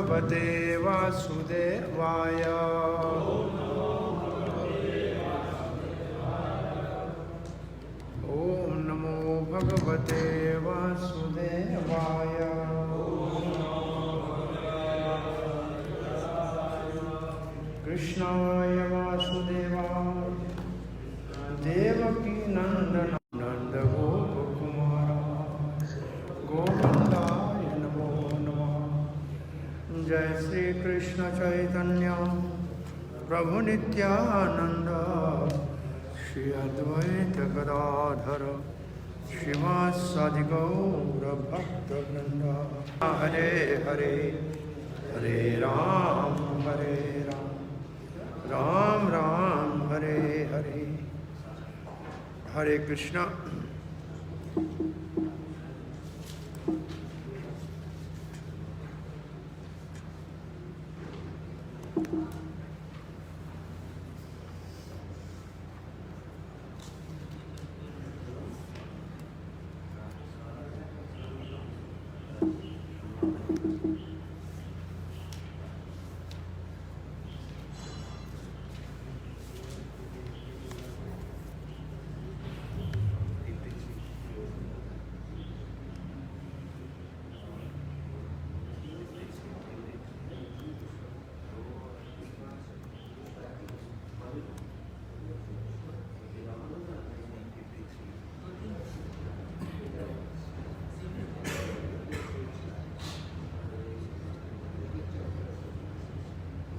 भगवते वासुदेवाय। ओम नमो भगवते वासुदेवाय। कृष्णाय वासुदेवाय देवकी नंदन नंद गोपकुमार गोविंदाय नमो नमः। जय श्री कृष्ण चैतन्य प्रभु नित्यानंद श्री अद्वैत गदाधर श्रीवासादि गौर भक्तवृंद। हरे हरे हरे राम राम राम हरे हरे। हरे कृष्णा।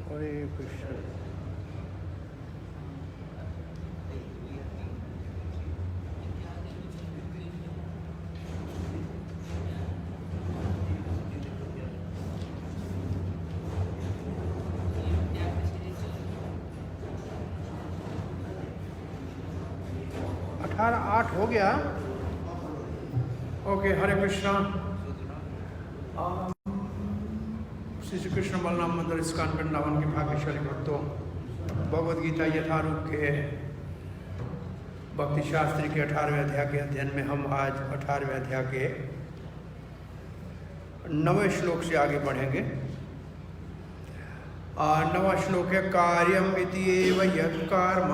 हरे कृष्ण। अठारह 8 हो गया। ओके। हरे कृष्णा। श्री कृष्ण बलराम मंदिर इस्कॉन वृंदावन के भाग्यशाली भक्तों, भगवद गीता यथारूप के भक्ति शास्त्री के 18वें अध्याय के अध्ययन में हम आज 18वें अध्याय के 9वें श्लोक से आगे बढ़ेंगे। 9वां श्लोक है कार्यम इति एव यत् कर्म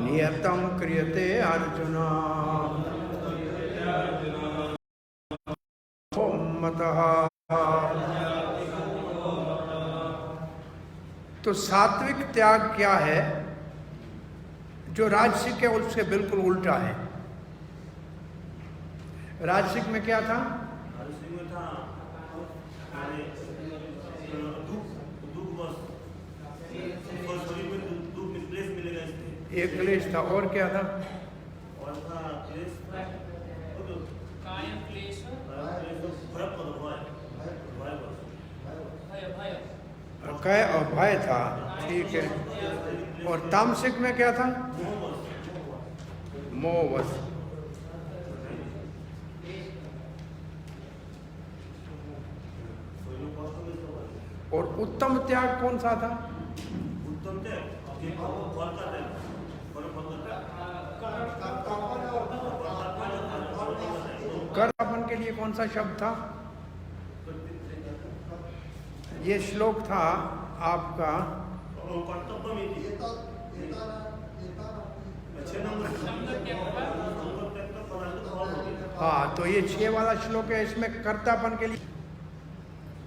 नियतं क्रियते अर्जुन तो सात्विक त्याग क्या है जो राजसिक है उससे बिल्कुल उल्टा है। राजसिक में क्या था? एक क्लेश था और क्या था? कय और भय था। ठीक है। और तामसिक में क्या था? मोहवश। और उत्तम त्याग कौन सा था? उत्तम त्याग कर्तापन के लिए कौन सा शब्द था? ये श्लोक था आपका हाँ, तो ये 6 वाला श्लोक है। इसमें कर्तापन के लिए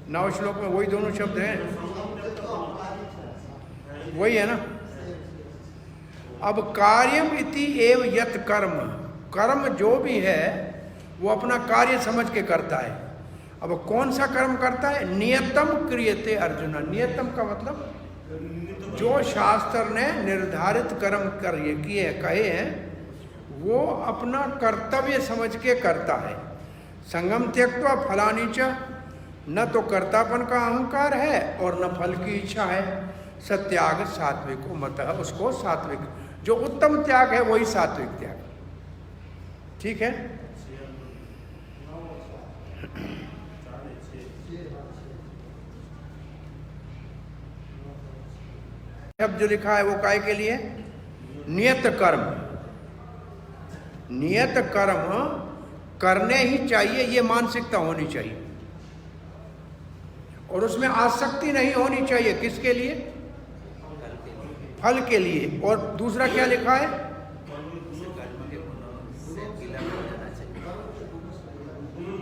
9 श्लोक में वही दोनों शब्द हैं, वही है ना। अब कार्यम इति एव यत् कर्म, कर्म जो भी है वो अपना कार्य समझ के करता है। अब कौन सा कर्म करता है? नियतम क्रियते अर्जुन। नियतम का मतलब जो शास्त्र ने निर्धारित कर्म किए कहे हैं वो अपना कर्तव्य समझ के करता है। संगम त्यक्त्वा फलानि च, न तो कर्तापन का अहंकार है और न फल की इच्छा है। सत्याग सात्विको मतः, उसको सात्विक, जो उत्तम त्याग है वही सात्विक त्याग। ठीक है। अब जो लिखा है वो काय के लिए? नियत कर्म। नियत कर्म करने ही चाहिए, ये मानसिकता होनी चाहिए। और उसमें आसक्ति नहीं होनी चाहिए। किसके लिए? फल के लिए। और दूसरा क्या लिखा है?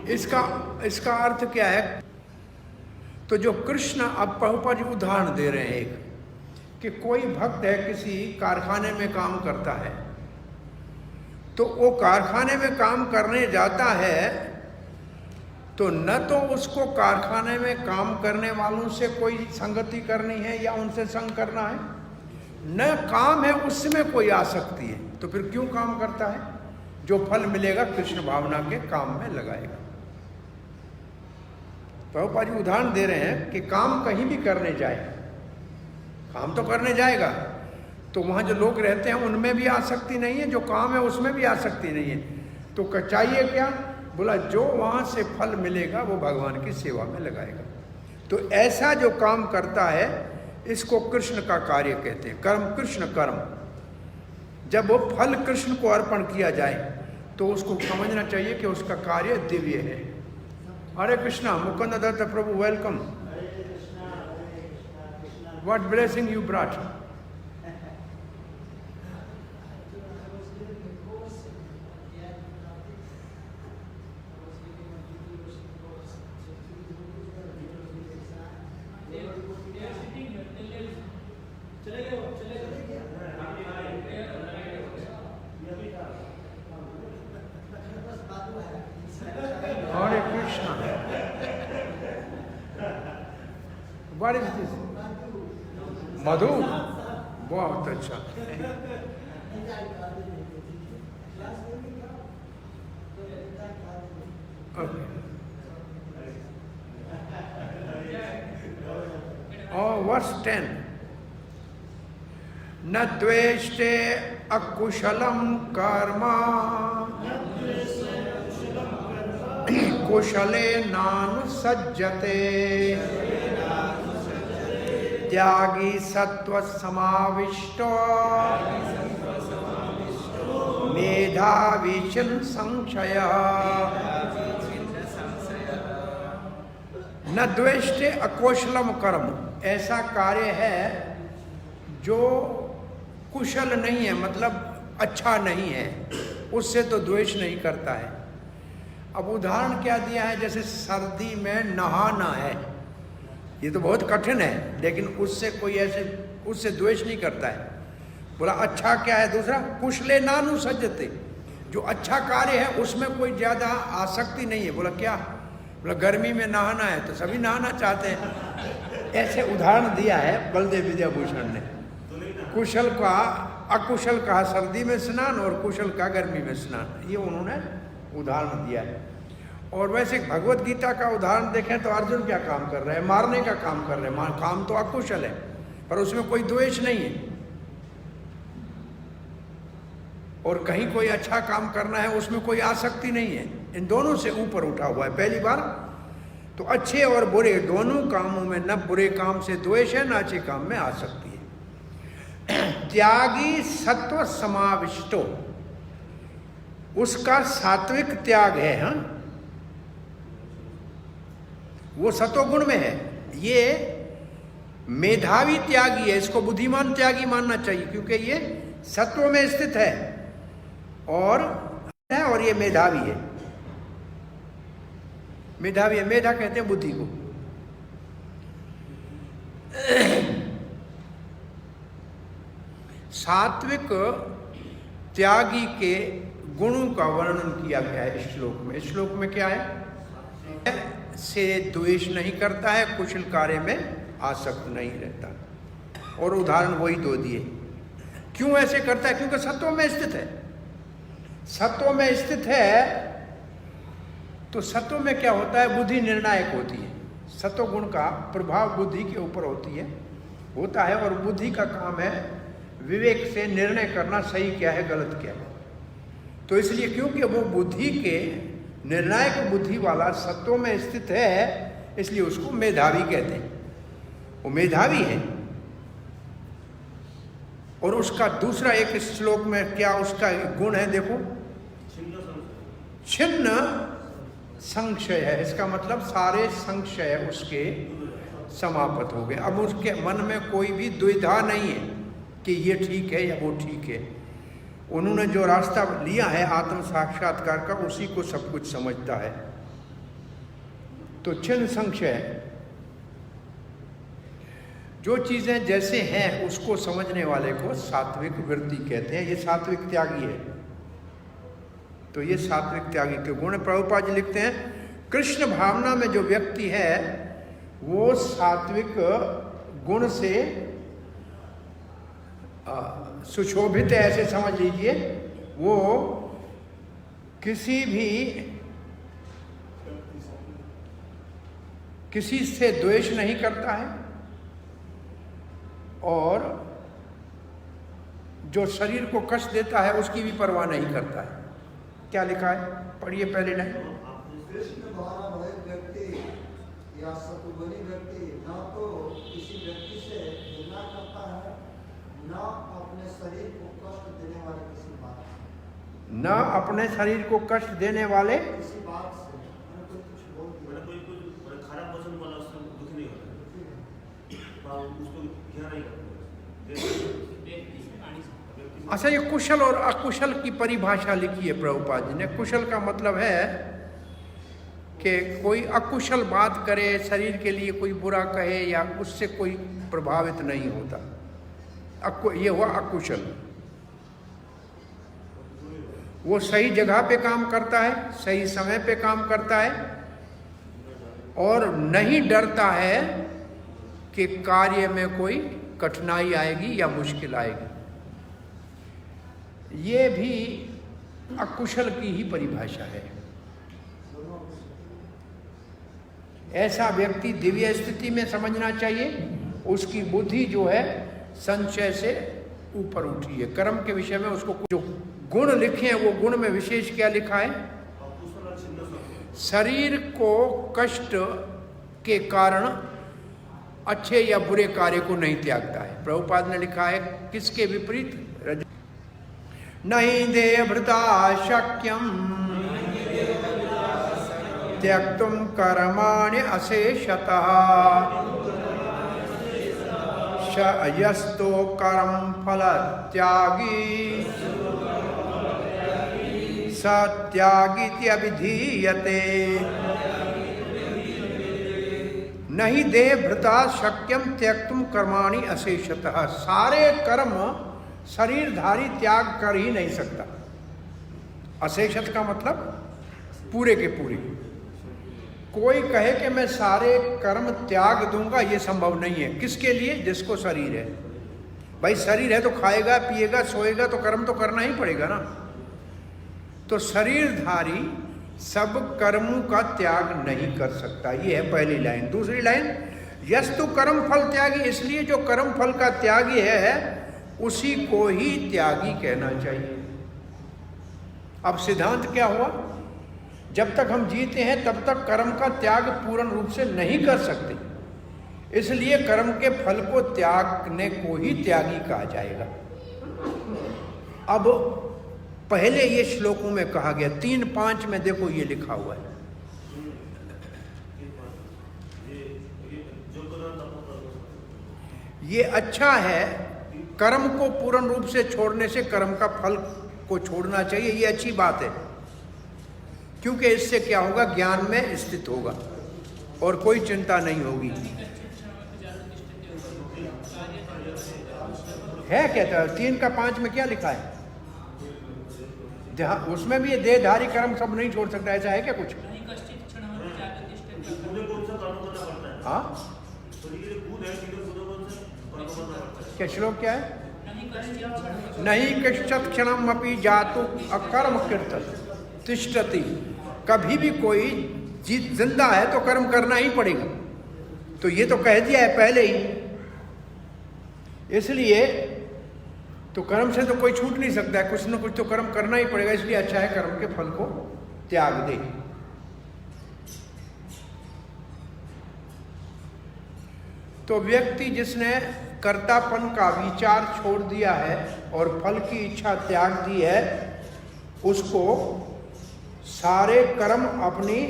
इसका अर्थ क्या है? तो जो कृष्ण, अब प्रभुपाद जी उदाहरण दे रहे हैं एक, कि कोई भक्त है किसी कारखाने में काम करता है, तो वो कारखाने में काम करने जाता है तो न तो उसको कारखाने में काम करने वालों से कोई संगति करनी है या उनसे संग करना है, न काम है उसमें कोई आसक्ति है, तो फिर क्यों काम करता है? जो फल मिलेगा कृष्ण भावना के काम में लगाएगा। प्रभुपाद जी उदाहरण दे रहे हैं कि काम कहीं भी करने जाए, काम तो करने जाएगा, तो वहाँ जो लोग रहते हैं उनमें भी आसक्ति नहीं है, जो काम है उसमें भी आसक्ति नहीं है, तो चाहिए क्या? बोला जो वहाँ से फल मिलेगा वो भगवान की सेवा में लगाएगा। तो ऐसा जो काम करता है इसको कृष्ण का कार्य कहते हैं, कर्म कृष्ण कर्म। जब वो फल कृष्ण को अर्पण किया जाए तो उसको समझना चाहिए कि उसका कार्य दिव्य है। Hare Krishna, Mukund Datta Prabhu, welcome. What blessing you brought? Hare Krishna. What is this? Madhu? बहुत अच्छा। Okay. Oh, verse 10. न द्वेष्टे अकुशलं कर्म कुशले नानुसज्जते त्यागी सत्व समाविष्टो मेधावी छिन्न संशय। न द्वेष्टे अकुशलम कर्म, ऐसा कार्य है जो कुशल नहीं है, मतलब अच्छा नहीं है, उससे तो द्वेष नहीं करता है। अब उदाहरण क्या दिया है? जैसे सर्दी में नहाना है, ये तो बहुत कठिन है, लेकिन उससे कोई ऐसे उससे द्वेष नहीं करता है। बोला अच्छा क्या है? दूसरा, कुशले नानु सज्जते, जो अच्छा कार्य है उसमें कोई ज़्यादा आसक्ति नहीं है। बोला क्या? बोला गर्मी में नहाना है तो सभी नहाना चाहते हैं। ऐसे उदाहरण दिया है बलदेव विद्याभूषण ने। कुशल का अकुशल कहा सर्दी में स्नान और कुशल का गर्मी में स्नान, ये उन्होंने उदाहरण दिया है। और वैसे भगवत गीता का उदाहरण देखें तो अर्जुन क्या काम कर रहे हैं? मारने का काम कर रहे हैं। काम तो अकुशल है पर उसमें कोई द्वेष नहीं है। और कहीं कोई अच्छा काम करना है उसमें कोई आसक्ति नहीं है। इन दोनों से ऊपर उठा हुआ है। पहली बार तो अच्छे और बुरे दोनों कामों में न बुरे काम से द्वेष है, न अच्छे काम में आसक्ति है। त्यागी सत्व समाविष्टो, उसका सात्विक त्याग है। हाँ, वो सतोगुण में है। ये मेधावी त्यागी है, इसको बुद्धिमान त्यागी मानना चाहिए क्योंकि ये सत्व में स्थित है और ये मेधावी है। मेधावी है, मेधा कहते हैं बुद्धि को। सात्विक त्यागी के गुणों का वर्णन किया गया है इस श्लोक में। इस श्लोक में क्या है? से द्वेष नहीं करता है, कुशल कार्य में आसक्त नहीं रहता। और उदाहरण वही दो दिए। क्यों ऐसे करता है? क्योंकि सत्व में स्थित है। सत्व में स्थित है तो सत्व में क्या होता है? बुद्धि निर्णायक होती है। सत्व गुण का प्रभाव बुद्धि के ऊपर होता है और बुद्धि का काम है विवेक से निर्णय करना, सही क्या है गलत क्या है। तो इसलिए क्योंकि वो बुद्धि के निर्णायक बुद्धि वाला सत्व में स्थित है, इसलिए उसको मेधावी कहते हैं। वो मेधावी है। और उसका दूसरा एक श्लोक में क्या उसका गुण है? देखो, छिन्न संशय है, इसका मतलब सारे संशय उसके समाप्त हो गए। अब उसके मन में कोई भी दुविधा नहीं है कि ये ठीक है या वो ठीक है। उन्होंने जो रास्ता लिया है आत्म साक्षात्कार का, उसी को सब कुछ समझता है। तो छिन्न संशय, जो चीजें जैसे हैं उसको समझने वाले को सात्विक वृत्ति कहते हैं। ये सात्विक त्यागी है। तो ये सात्विक त्यागी के गुण प्रभुपाद जी लिखते हैं, कृष्ण भावना में जो व्यक्ति है वो सात्विक गुण से सुशोभित है, ऐसे समझ लीजिए। वो किसी से द्वेष नहीं करता है, और जो शरीर को कष्ट देता है उसकी भी परवाह नहीं करता है। क्या लिखा है, पढ़िए पहले लाइन। कृष्ण द्वारा भय व्यक्ति या सतुगुणी व्यक्ति न तो किसी व्यक्ति से घृणा करता है, न अपने शरीर को कष्ट देने वाले किसी बात से, न अपने शरीर को कष्ट देने वाले किसी बात से। कोई कुछ बोल दिया, कोई खराब वचन वाला उससे दुखी नहीं होता, उसको क्या नहीं करता। अच्छा, ये कुशल और अकुशल की परिभाषा लिखी है प्रभुपाद जी ने। कुशल का मतलब है कि कोई अकुशल बात करे, शरीर के लिए कोई बुरा कहे, या उससे कोई प्रभावित नहीं होता। ये हुआ अकुशल। वो सही जगह पे काम करता है, सही समय पे काम करता है, और नहीं डरता है कि कार्य में कोई कठिनाई आएगी या मुश्किल आएगी। ये भी अकुशल की ही परिभाषा है। ऐसा व्यक्ति दिव्य स्थिति में समझना चाहिए, उसकी बुद्धि जो है संशय से ऊपर उठी है। कर्म के विषय में उसको जो गुण लिखे हैं वो गुण में विशेष क्या लिखा है, शरीर को कष्ट के कारण अच्छे या बुरे कार्य को नहीं त्यागता है। प्रभुपाद ने लिखा है किसके विपरीत, नहीं देह भृता शक्यम त्यक्तुम कर्माणि अशेषतः यस्तो कर्म फल त्यागी सत्यागीति अभिधीयते। नहीं देह भृता शक्यम त्यक्तुम कर्माणि अशेषतः, सारे कर्म शरीरधारी त्याग कर ही नहीं सकता। अशेषत का मतलब पूरे के पूरे। कोई कहे कि मैं सारे कर्म त्याग दूंगा, ये संभव नहीं है। किसके लिए, जिसको शरीर है। भाई शरीर है तो खाएगा पिएगा सोएगा, तो कर्म तो करना ही पड़ेगा ना। तो शरीरधारी सब कर्मों का त्याग नहीं कर सकता। ये है पहली लाइन। दूसरी लाइन, यस्तु कर्म फल त्यागी, इसलिए जो कर्म फल का त्यागी है उसी को ही त्यागी कहना चाहिए। अब सिद्धांत क्या हुआ, जब तक हम जीते हैं तब तक कर्म का त्याग पूर्ण रूप से नहीं कर सकते, इसलिए कर्म के फल को त्यागने को ही त्यागी कहा जाएगा। अब पहले ये श्लोकों में कहा गया, 3-5 में देखो ये लिखा हुआ है। ये अच्छा है, कर्म को पूर्ण रूप से छोड़ने से कर्म का फल को छोड़ना चाहिए, ये अच्छी बात है। क्योंकि इससे क्या होगा, ज्ञान में स्थित होगा और कोई चिंता नहीं होगी। है कहता है 3 का 5 में क्या लिखा है, उसमें भी ये देहधारी कर्म सब नहीं छोड़ सकता, ऐसा है क्या कुछ? हाँ, क्या श्लोक क्या है? नहीं कश्चित् क्षणम अपि जातु अकर्म कीर्तन तिष्ठति। कभी भी कोई जिंदा है तो कर्म करना ही पड़ेगा। तो ये तो कह दिया है पहले ही, इसलिए तो कर्म से तो कोई छूट नहीं सकता है, कुछ ना कुछ तो कर्म करना ही पड़ेगा। इसलिए अच्छा है कर्म के फल को त्याग दे। तो व्यक्ति जिसने कर्तापन का विचार छोड़ दिया है और फल की इच्छा त्याग दी है, उसको सारे कर्म अपनी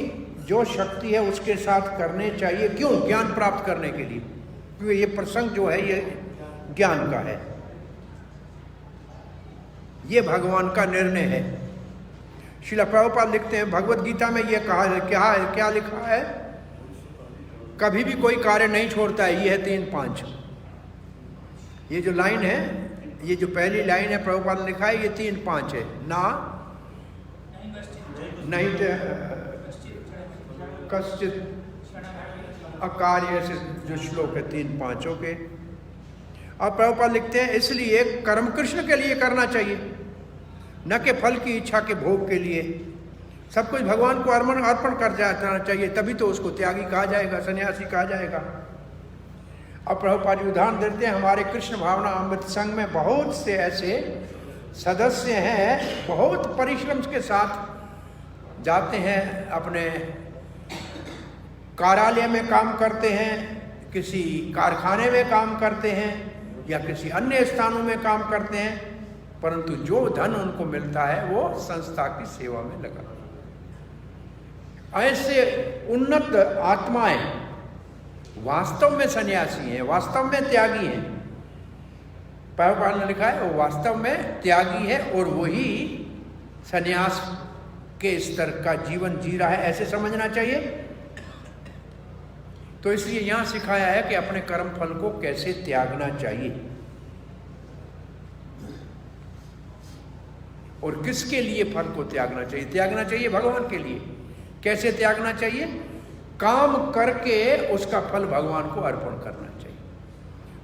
जो शक्ति है उसके साथ करने चाहिए। क्यों? ज्ञान प्राप्त करने के लिए, क्योंकि ये प्रसंग जो है ये ज्ञान का है, ये भगवान का निर्णय है। श्रील प्रभुपाद लिखते हैं भगवत गीता में ये कहा है, क्या लिखा है? कभी भी कोई कार्य नहीं छोड़ता है। ये है 3-5। ये जो लाइन है, ये जो पहली लाइन है प्रभुपाद ने लिखा है, ये 3-5 है ना। नहीं कश्चित अकार्य से जो श्लोक है 3-5 के। अब प्रभुपाद लिखते हैं इसलिए कर्म कृष्ण के लिए करना चाहिए, न कि फल की इच्छा के भोग के लिए। सब कुछ भगवान को अर्पण कर जाना चाहिए, तभी तो उसको त्यागी कहा जाएगा, सन्यासी कहा जाएगा। अब प्रभुपाद जी उदाहरण देते हैं, हमारे कृष्ण भावना अमृत संघ में बहुत से ऐसे सदस्य हैं, बहुत परिश्रम के साथ जाते हैं, अपने कार्यालय में काम करते हैं, किसी कारखाने में काम करते हैं या किसी अन्य स्थानों में काम करते हैं, परंतु जो धन उनको मिलता है वो संस्था की सेवा में लगा। ऐसे उन्नत आत्माएं वास्तव में सन्यासी हैं, वास्तव में त्यागी हैं। प्रभुपाद ने लिखा है वो वास्तव में त्यागी है और वही सन्यास के स्तर का जीवन जी रहा है, ऐसे समझना चाहिए। तो इसलिए यहां सिखाया है कि अपने कर्म फल को कैसे त्यागना चाहिए और किसके लिए फल को त्यागना चाहिए। त्यागना चाहिए भगवान के लिए। कैसे त्यागना चाहिए? काम करके उसका फल भगवान को अर्पण करना चाहिए।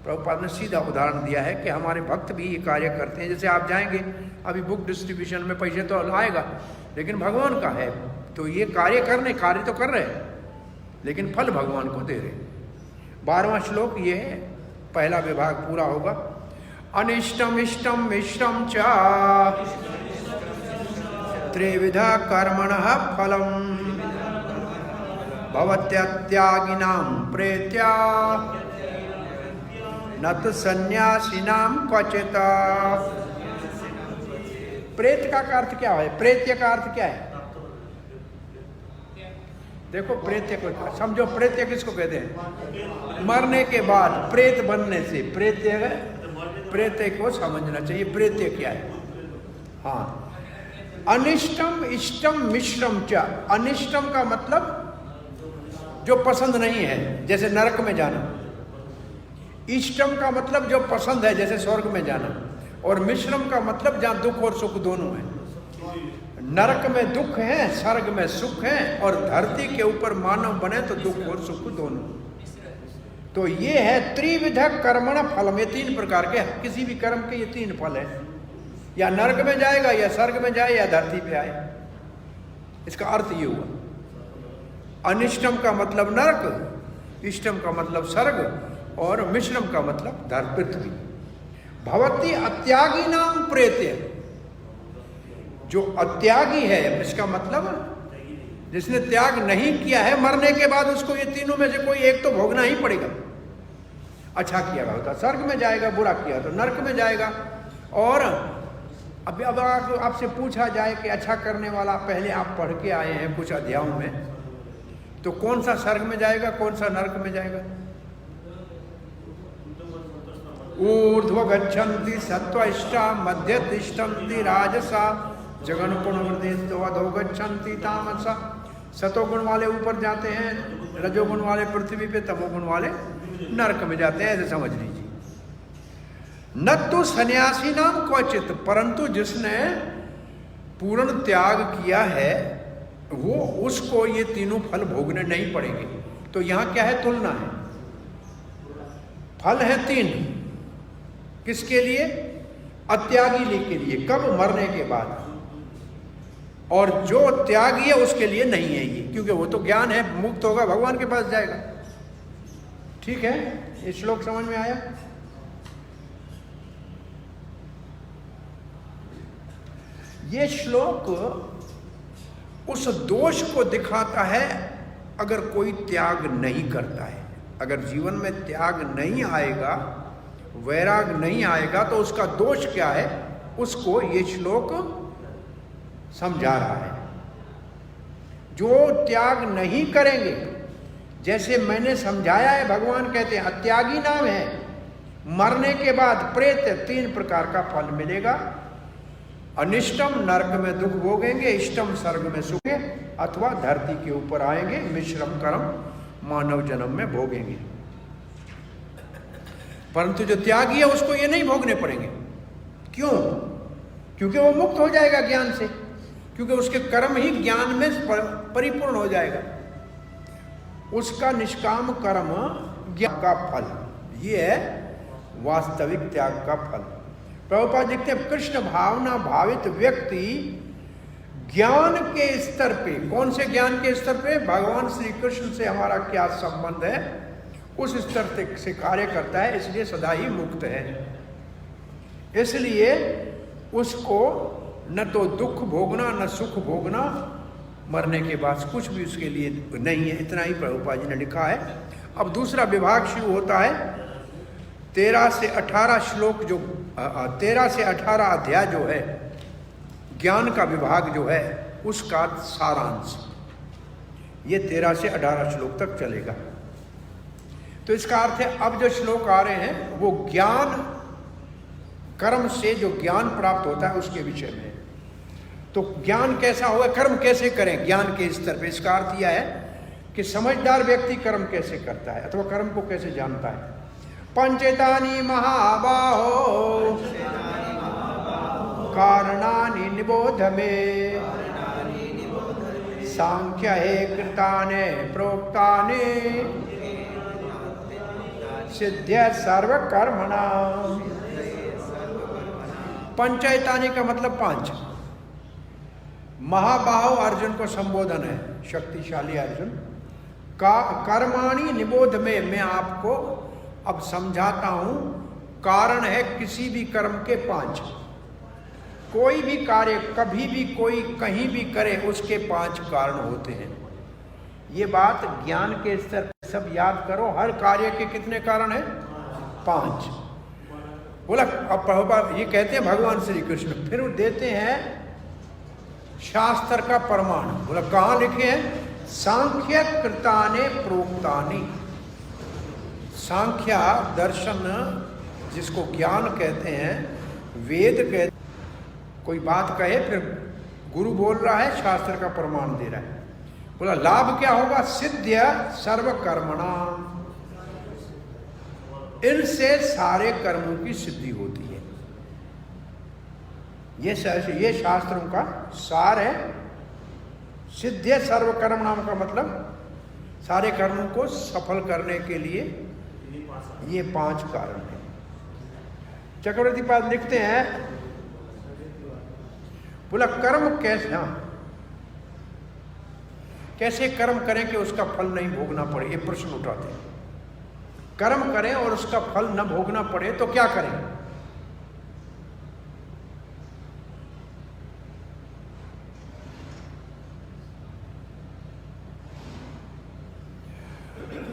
प्रभुपाद ने सीधा उदाहरण दिया है कि हमारे भक्त भी ये कार्य करते हैं। जैसे आप जाएंगे, अभी बुक डिस्ट्रीब्यूशन में पैसे तो आएगा, लेकिन भगवान का है, तो ये कार्य तो कर रहे हैं, लेकिन फल भगवान को दे रहे। 12वां श्लोक ये है, पहला विभाग पूरा होगा। अनिष्टम इष्टम मिश्रम च त्रिविधा कर्मणः फलम भवत्यत्यागिनां प्रेत्या न तो सन्यासिनां क्वचित। प्रेत का अर्थ क्या है? प्रेत्य का अर्थ क्या है? देखो प्रेत्य को समझो। प्रेत्य किसको कहते हैं? मरने के बाद प्रेत बनने से प्रेत्य को समझना चाहिए। प्रेत्य क्या है? हाँ, अनिष्टम इष्टम मिश्रम च। अनिष्टम का मतलब जो पसंद नहीं है, जैसे नरक में जाना। इष्टम का मतलब जो पसंद है, जैसे स्वर्ग में जाना। और मिश्रम का मतलब जहां दुख और सुख दोनों है। नरक में दुख है, स्वर्ग में सुख है, और धरती के ऊपर मानव बने तो दुख और सुख दोनों। तो ये है त्रिविध कर्मण फल। में 3 प्रकार के, किसी भी कर्म के ये 3 फल है। या नरक में जाएगा, या स्वर्ग में जाए, या धरती पे आए। इसका अर्थ ये हुआ। अनिष्टम का मतलब नरक, इष्टम का मतलब स्वर्ग, और मिश्रम का मतलब पृथ्वी। भवती अत्यागी नाम प्रेत्य। जो अत्यागी है, इसका मतलब जिसने त्याग नहीं किया है, मरने के बाद उसको ये तीनों में से कोई एक तो भोगना ही पड़ेगा। अच्छा किया होता स्वर्ग में जाएगा, बुरा किया तो नरक में जाएगा। और अब आपसे पूछा जाए कि अच्छा करने वाला, पहले आप पढ़ के आए हैं कुछ अध्यायों में, तो कौन सा स्वर्ग में जाएगा, कौन सा नरक में जाएगा? ऊर्ध्व गच्छन्ति सत्त्वइष्टा मध्य तिष्ठन्ति राजसा जगन गुण गच्छन्ति तामसा। सतोगुण वाले ऊपर जाते हैं, रजोगुण वाले पृथ्वी पे, तमोगुण वाले नरक में जाते हैं, ऐसे समझ लीजिए। न तो सन्यासी नाम क्वचित, परंतु जिसने पूर्ण त्याग किया है वो, उसको ये तीनों फल भोगने नहीं पड़ेंगे। तो यहां क्या है? तुलना है। फल है 3, किसके लिए? अत्यागी के लिए। कब? मरने के बाद। और जो त्यागी है उसके लिए नहीं है ये, क्योंकि वो तो ज्ञान है, मुक्त होगा, भगवान के पास जाएगा। ठीक है, ये श्लोक समझ में आया? ये श्लोक उस दोष को दिखाता है अगर कोई त्याग नहीं करता है। अगर जीवन में त्याग नहीं आएगा, वैराग नहीं आएगा, तो उसका दोष क्या है, उसको ये श्लोक समझा रहा है। जो त्याग नहीं करेंगे, जैसे मैंने समझाया है, भगवान कहते हैं अत्यागी नाम है, मरने के बाद प्रेत 3 प्रकार का फल मिलेगा। अनिष्टम नरक में दुख भोगेंगे, इष्टम स्वर्ग में सुख, अथवा धरती के ऊपर आएंगे, मिश्रम कर्म मानव जन्म में भोगेंगे। परंतु जो त्यागी है उसको ये नहीं भोगने पड़ेंगे। क्यों? क्योंकि वो मुक्त हो जाएगा ज्ञान से, क्योंकि उसके कर्म ही ज्ञान में परिपूर्ण हो जाएगा। उसका निष्काम कर्म ज्ञान का फल, ये है वास्तविक त्याग का फल। प्रभुपाद लिखते हैं कृष्ण भावना भावित व्यक्ति ज्ञान के स्तर पे, कौन से ज्ञान के स्तर पे? भगवान श्री कृष्ण से हमारा क्या संबंध है, उस स्तर से कार्य करता है, इसलिए सदा ही मुक्त है। इसलिए उसको न तो दुख भोगना न सुख भोगना, मरने के बाद कुछ भी उसके लिए नहीं है। इतना ही प्रभुपाद जी ने लिखा है। अब दूसरा विभाग शुरू होता है 13 से 18 श्लोक, जो 13 से 18 अध्याय जो है ज्ञान का विभाग जो है उसका सारांश, ये 13 से 18 श्लोक तक चलेगा। तो इसका अर्थ है अब जो श्लोक आ रहे हैं वो ज्ञान कर्म से जो ज्ञान प्राप्त होता है उसके विषय में। तो ज्ञान कैसा होगा, कर्म कैसे करें ज्ञान के स्तर पे? इसका अर्थ यह है कि समझदार व्यक्ति कर्म कैसे करता है अथवा कर्म को कैसे जानता है। पंचेतानि महाबाहो कारणानि निबोध मे, सांख्य हे कृताने प्रोक्ताने सिद्ध्य सर्व कर्मणा। पंचेतानि का मतलब 5। महाबाहो अर्जुन को संबोधन है, शक्तिशाली अर्जुन का। कर्माणि निबोध में, मैं आपको अब समझाता हूं। कारण है किसी भी कर्म के 5। कोई भी कार्य कभी भी कोई कहीं भी करे उसके 5 कारण होते हैं। ये बात ज्ञान के स्तर पर सब याद करो। हर कार्य के कितने कारण हैं? 5। बोला अब प्रभुपाद ये कहते हैं भगवान श्री कृष्ण, फिर देते हैं शास्त्र का प्रमाण। बोला कहाँ लिखे हैं? सांख्य कृताने प्रोक्तानि। सांख्य दर्शन जिसको ज्ञान कहते हैं, वेद कहते, कोई बात कहे फिर गुरु बोल रहा है, शास्त्र का प्रमाण दे रहा है। बोला लाभ क्या होगा? सिद्ध्य सर्व कर्मणा, इनसे सारे कर्मों की सिद्धि होती है। ये शास्त्रों का सार है। सिद्ध्य सर्व कर्मणाम का मतलब सारे कर्मों को सफल करने के लिए ये 5 कारण है। चक्रवर्ती पाद लिखते हैं, बोला कर्म कैसे, कैसे कर्म करें कि उसका फल नहीं भोगना पड़े? ये प्रश्न उठाते हैं। कर्म करें और उसका फल न भोगना पड़े तो क्या करें?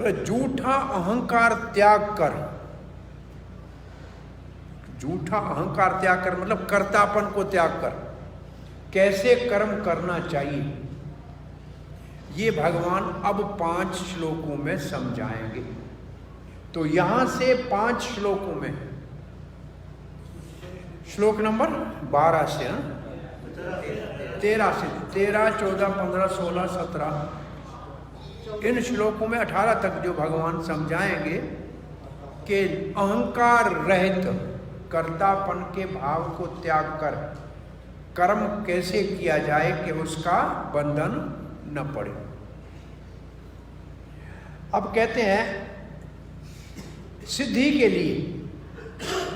झूठा अहंकार त्याग कर। झूठा अहंकार त्याग कर मतलब कर्तापन को त्याग कर। कैसे कर्म करना चाहिए ये भगवान अब 5 श्लोकों में समझाएंगे। तो यहां से 5 श्लोकों में, श्लोक नंबर 12 से 13 से 13, 14, 15, 16, 17, इन श्लोकों में 18 तक जो भगवान समझाएंगे कि अहंकार रहित कर्तापन के भाव को त्याग कर कर्म कैसे किया जाए कि उसका बंधन न पड़े। अब कहते हैं सिद्धि के लिए